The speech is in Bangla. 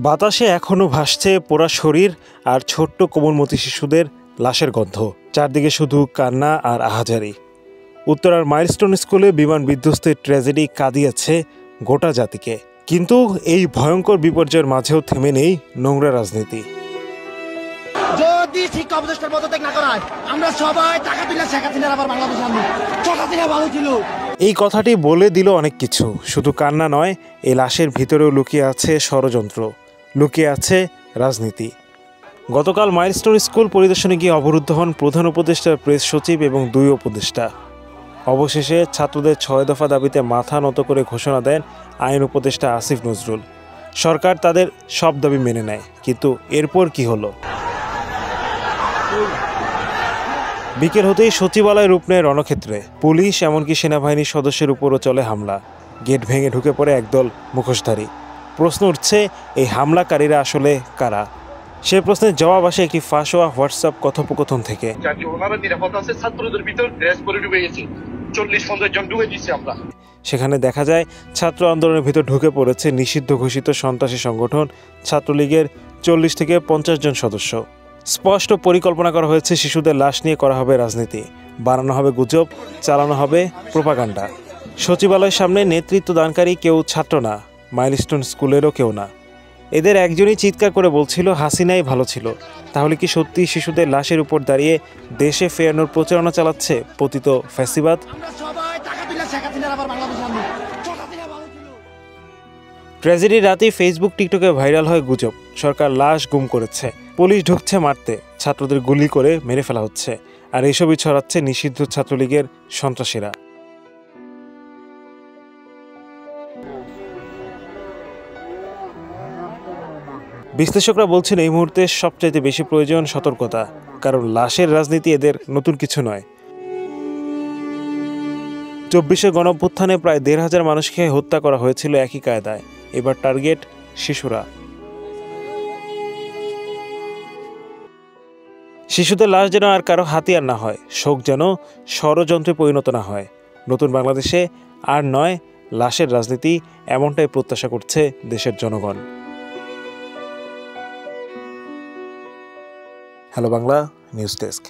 বাতাসে এখনো ভাসছে পোড়া শরীর আর ছোট্ট কোমলমতি শিশুদের লাশের গন্ধ। চারদিকে শুধু কান্না আর আহাজারি। উত্তরার মাইলস্টোন স্কুলে বিমান বিধ্বস্তের ট্র্যাজেডি কাঁদিয়েছে গোটা জাতিকে। কিন্তু এই ভয়ঙ্কর বিপর্যয়ের মাঝেও থেমে নেই নোংরা রাজনীতি। যদি শিক্ষা উপদেষ্টার পদত্যাগ না করায় আমরা সবাই টাকা তুলে শেখ হাসিনার আবার বাংলাদেশে আনবো। শেখ হাসিনা ভালো ছিল। এই কথাটি বলে দিল অনেক কিছু। শুধু কান্না নয়, এই লাশের ভিতরেও লুকিয়ে আছে ষড়যন্ত্র, লুকিয়ে আছে রাজনীতি। গতকাল মাইলস্টোন স্কুল পরিদর্শনে গিয়ে অবরুদ্ধ হন প্রধান উপদেষ্টার প্রেস সচিব এবং 2 উপদেষ্টা। অবশেষে ছাত্রদের 6 দফা দাবিতে মাথা নত করে ঘোষণা দেন আইন উপদেষ্টা আসিফ নজরুল। সরকার তাদের সব দাবি মেনে নেয়, কিন্তু এরপর কি হলো? বিকেল হতেই সচিবালয় রূপ নেয় রণক্ষেত্রে। পুলিশ এমনকি সেনাবাহিনীর সদস্যের উপরও চলে হামলা। গেট ভেঙে ঢুকে পড়ে একদল মুখোশধারী। প্রশ্ন উঠছে, এই হামলাকারীরা আসলে কারা? সে প্রশ্নের জবাব আসে একটি ফাঁস হওয়া হোয়াটসঅ্যাপ কথোপকথন থেকে। সেখানে দেখা যায় ছাত্র আন্দোলনের ভিতর ঢুকে পড়েছে নিষিদ্ধ ঘোষিত সন্ত্রাসী সংগঠন ছাত্রলীগের 40 থেকে 50 জন সদস্য। স্পষ্ট পরিকল্পনা করা হয়েছে, শিশুদের লাশ নিয়ে করা হবে রাজনীতি, বানানো হবে গুজব, চালানো হবে প্রোপাগান্ডা। সচিবালয়ের সামনে নেতৃত্ব দানকারী কেউ ছাত্র না, মাইলস্টোন স্কুলেরও কেউ না। এদের একজনই চিৎকার করে বলছিল হাসিনাই ভালো ছিল। তাহলে কি সত্যি শিশুদের লাশের উপর দাঁড়িয়ে দেশে ফেরানোর প্রচারণা চালাচ্ছে পতিত ফ্যাসিবাদ? ট্র্যাজেডির রাতেই ফেসবুক টিকটকে ভাইরাল হয় গুজব সরকার লাশ গুম করেছে, পুলিশ ঢুকছে মারতে, ছাত্রদের গুলি করে মেরে ফেলা হচ্ছে। আর এসবই ছড়াচ্ছে নিষিদ্ধ ছাত্রলীগের সন্ত্রাসীরা। বিশ্লেষকরা বলছেন এই মুহূর্তে সবচাইতে বেশি প্রয়োজন সতর্কতা, কারণ লাশের রাজনীতি এদের নতুন কিছু নয়। 24শে গণঅভ্যুত্থানে প্রায় 1,500 মানুষকে হত্যা করা হয়েছিল একই কায়দায়। এবার টার্গেট শিশুরা। শিশুদের লাশ যেন আর কারো হাতিয়ার না হয়, শোক যেন ষড়যন্ত্রে পরিণত না হয়। নতুন বাংলাদেশে আর নয় লাশের রাজনীতি, এমনটাই প্রত্যাশা করছে দেশের জনগণ। Hello Bangla news desk.